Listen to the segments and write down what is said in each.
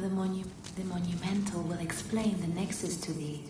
The monumental will explain the nexus to thee.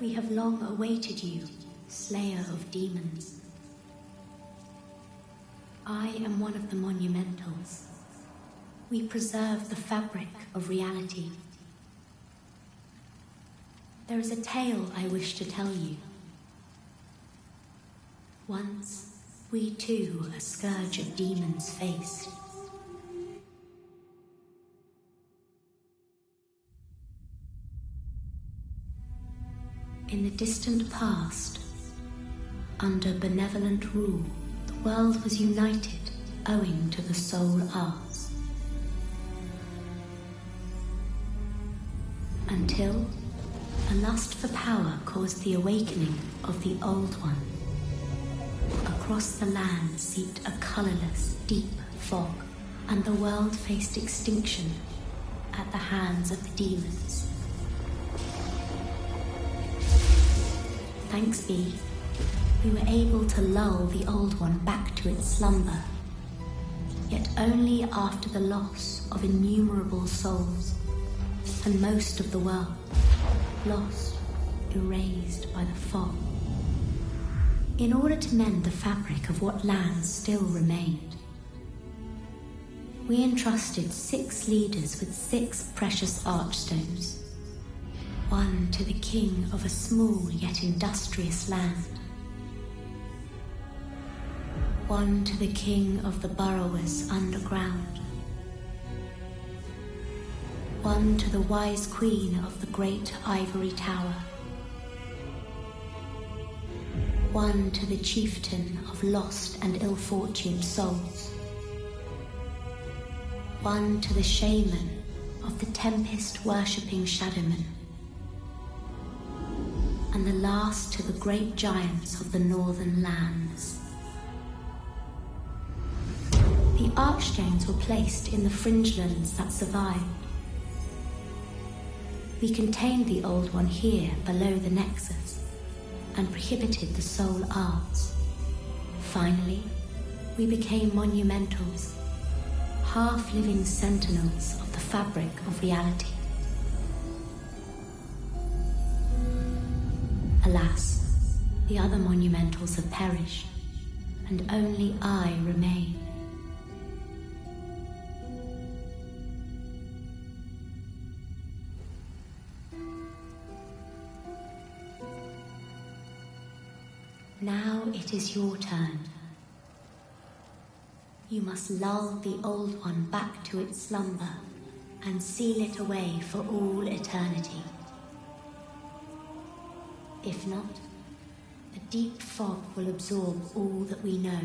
We have long awaited you, slayer of demons. I am one of the monumentals. We preserve the fabric of reality. There is a tale I wish to tell you. Once, we too a scourge of demons faced. In the distant past, under benevolent rule, the world was united owing to the soul arts. Until a lust for power caused the awakening of the Old One. Across the land seeped a colorless, deep fog, and the world faced extinction at the hands of the demons. Thanks be, we were able to lull the Old One back to its slumber, yet only after the loss of innumerable souls, and most of the world, lost, erased by the fog. In order to mend the fabric of what lands still remained, we entrusted 6 leaders with 6 precious archstones. One to the king of a small yet industrious land. One to the king of the burrowers underground. One to the wise queen of the great ivory tower. One to the chieftain of lost and ill-fortuned souls. One to the shaman of the tempest-worshipping shadowmen. and the last to the great giants of the northern lands. The archstones were placed in the fringelands that survived. We contained the Old One here below the Nexus and prohibited the soul arts. Finally, we became monumentals, half-living sentinels of the fabric of reality. Alas, the other monumentals have perished, and only I remain. Now it is your turn. You must lull the Old One back to its slumber and seal it away for all eternity. If not, a deep fog will absorb all that we know.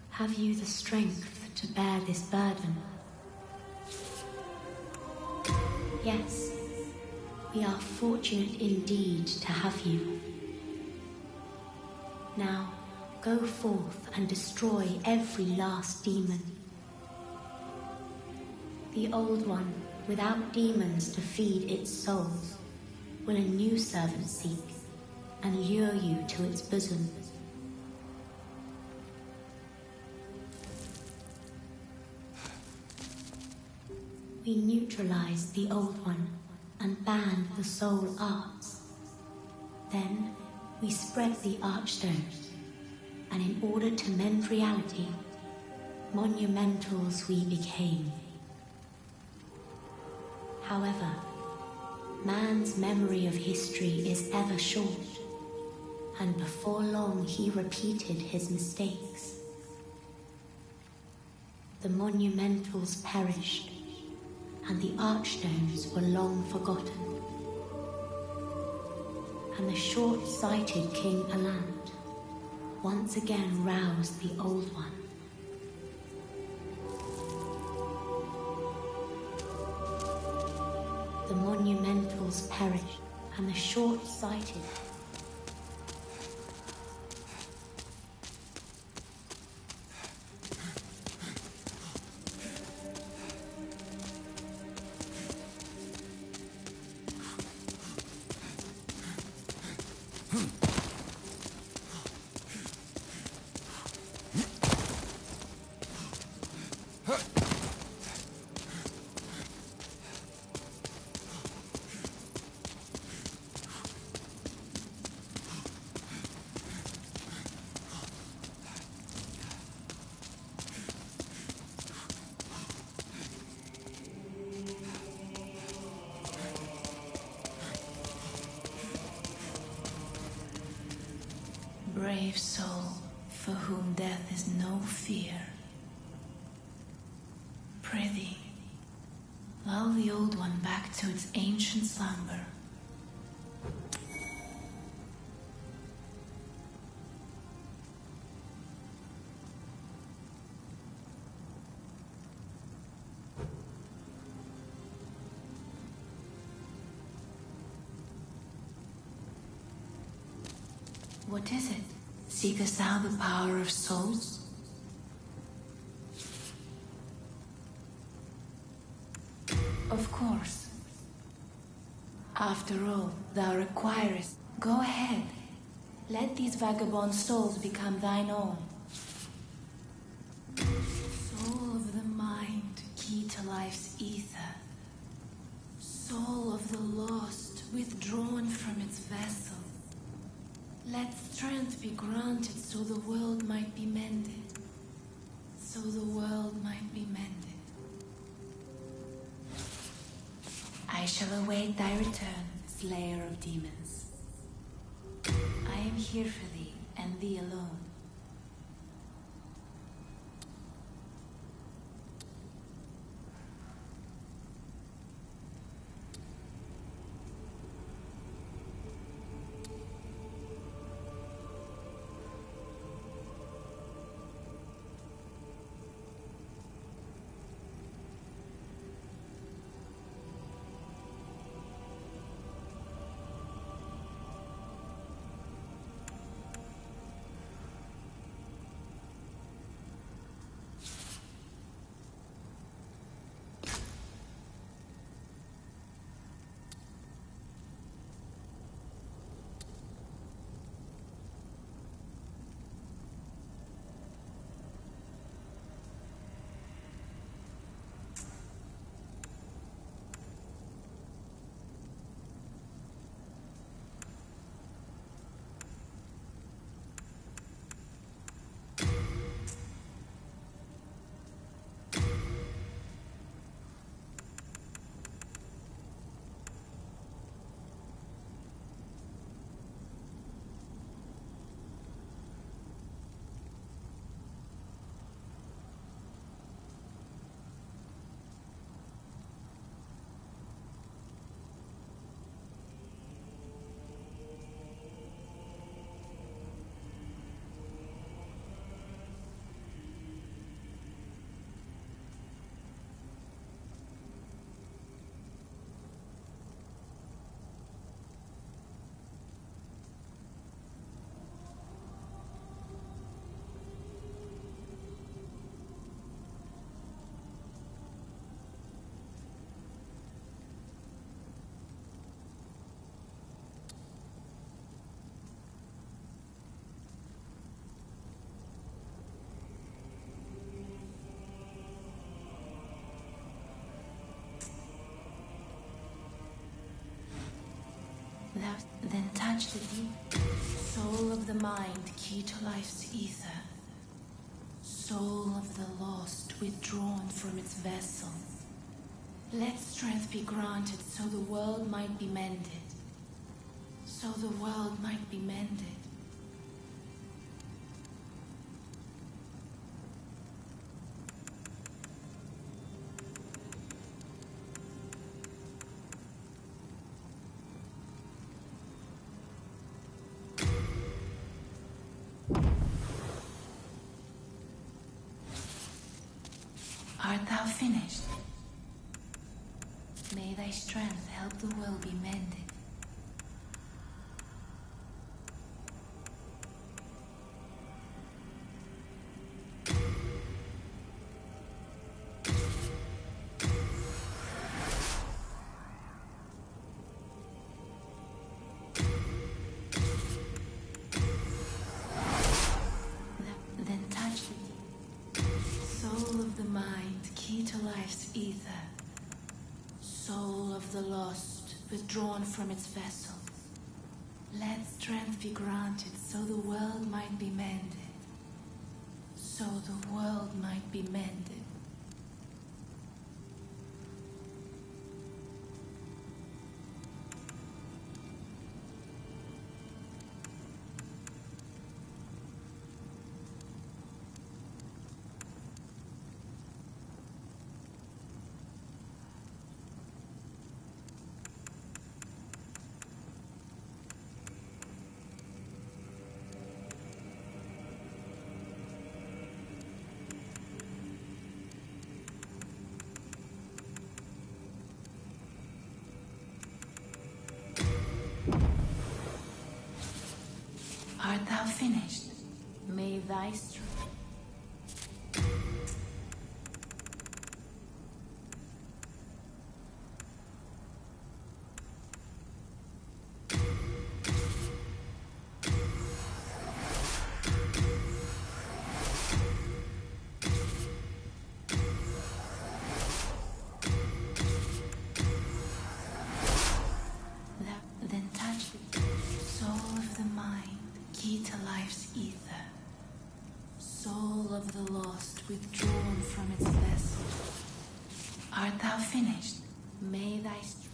Have you the strength to bear this burden? Yes, we are fortunate indeed to have you. Now, go forth and destroy every last demon. The Old One, without demons to feed its souls, will a new servant seek and lure you to its bosom. We neutralized the Old One and banned the soul arts. Then we spread the archstones, and in order to mend reality, monumentals we became. However, man's memory of history is ever short, and before long he repeated his mistakes. The monumentals perished, and the archstones were long forgotten. And the short-sighted King Alant once again roused the Old One. The monumentals perished, and the short-sighted brave soul, for whom death is no fear. Prithee, lull the Old One back to its ancient slumber. What is it? Seekest thou the power of souls? Of course. After all, thou requirest. Go ahead. Let these vagabond souls become thine own. Soul of the mind, key to life's ether. Soul of the lost, withdrawn from its vessel. Let strength be granted so the world might be mended. So the world might be mended. I shall await thy return, slayer of demons. I am here for thee, and thee alone. Then touch the deep soul of the mind, key to life's ether. Soul of the lost, withdrawn from its vessel. Let strength be granted so the world might be mended. So the world might be mended. Art thou finished? May thy strength help the world be mended. Then touch the soul of the mind, key to life's ether. Soul of the lost, withdrawn from its vessel. Let strength be granted so the world might be mended. So the world might be mended. Art thou finished? May thy strength. Then touch the soul of the mind, key to life's ether. Soul of the lost, withdrawn from its vessel. Art thou finished? May thy strength.